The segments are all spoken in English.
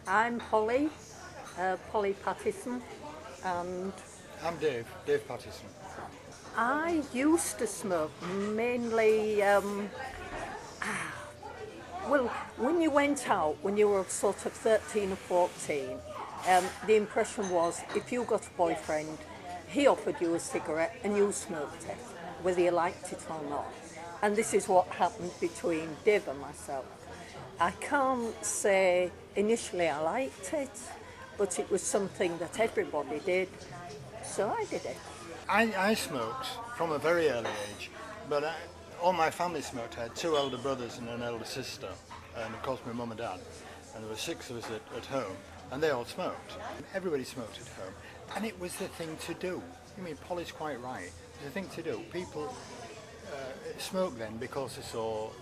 I'm Polly, Polly Pattison, and I'm Dave Pattison. I used to smoke mainly, well, when you went out, when you were sort of 13 or 14, the impression was if you got a boyfriend, he offered you a cigarette and you smoked it, whether you liked it or not. And this is what happened between Dave and myself. I can't say initially I liked it, but it was something that everybody did, so I did it. I smoked from a very early age, but all my family smoked. I had two elder brothers and an elder sister, and of course my mum and dad, and there were six of us at home, and they all smoked. Everybody smoked at home, and it was the thing to do. I mean, Polly's quite right. It was the thing to do. People smoked then because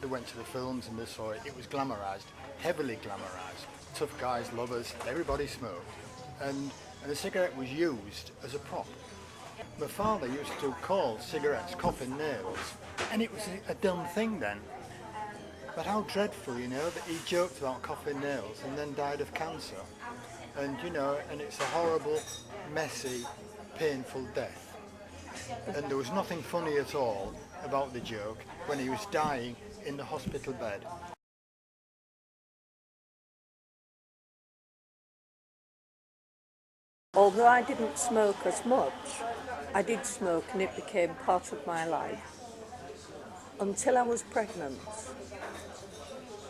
they went to the films and they saw it. It was glamorised, heavily glamorised. Tough guys, lovers, everybody smoked, and the cigarette was used as a prop. My father used to call cigarettes coffin nails, and it was a dumb thing then. But how dreadful, you know, that he joked about coffin nails and then died of cancer. And, you know, and it's a horrible, messy, painful death. And there was nothing funny at all about the joke when he was dying in the hospital bed. Although I didn't smoke as much, I did smoke and it became part of my life until I was pregnant.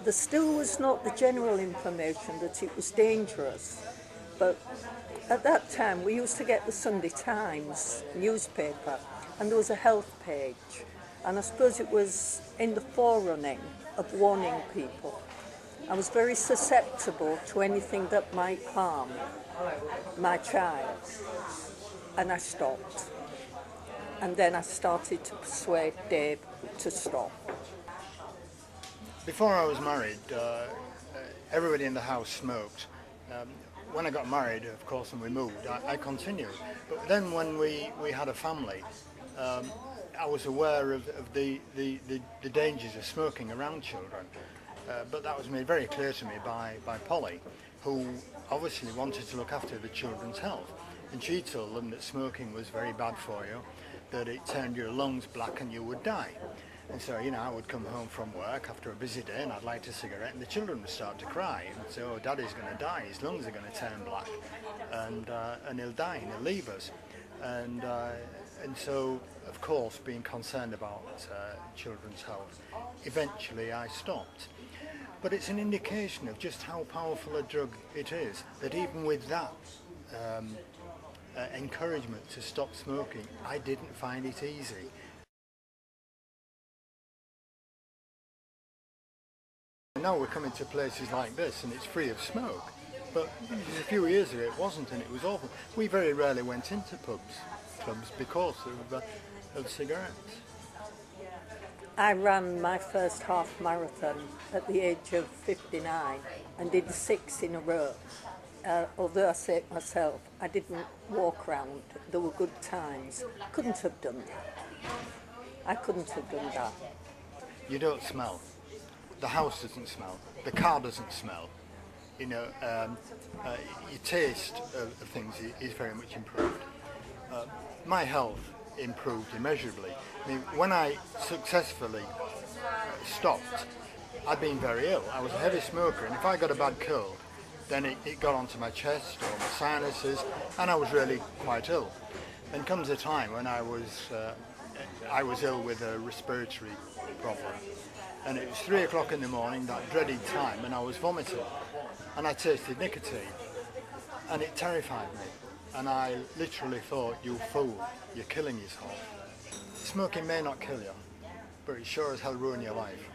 There still was not the general information that it was dangerous, but at that time we used to get the Sunday Times newspaper and there was a health page, and I suppose it was in the forerunning of warning people. I was very susceptible to anything that might harm my child, and I stopped. And then I started to persuade Dave to stop. Before I was married, everybody in the house smoked. When I got married, of course, and we moved, I continued. But then when we had a family, I was aware of the dangers of smoking around children. But that was made very clear to me by Polly, who obviously wanted to look after the children's health. And she told them that smoking was very bad for you, that it turned your lungs black and you would die. And so, you know, I would come home from work after a busy day and I'd light a cigarette and the children would start to cry and say, oh, Daddy's going to die, his lungs are going to turn black and he'll die and he'll leave us. And so, of course, being concerned about children's health, eventually I stopped. But it's an indication of just how powerful a drug it is, that even with that encouragement to stop smoking, I didn't find it easy. Now we're coming to places like this and it's free of smoke, but a few years ago it wasn't, and it was awful. We very rarely went into clubs because of cigarettes. I ran my first half marathon at the age of 59 and did 6 in a row. Although I say it myself, I didn't walk round. There were good times. Couldn't have done that. I couldn't have done that. You don't smell. The house doesn't smell. The car doesn't smell. You know, your taste of things is very much improved. My health improved immeasurably. I mean, when I successfully stopped, I'd been very ill. I was a heavy smoker, and if I got a bad cold, then it got onto my chest or my sinuses, and I was really quite ill. And comes a time when I was ill with a respiratory problem, and it was 3 o'clock in the morning, that dreaded time, and I was vomiting, and I tasted nicotine, and it terrified me. And I literally thought, you fool, you're killing yourself. Smoking may not kill you, but it sure as hell ruin your life.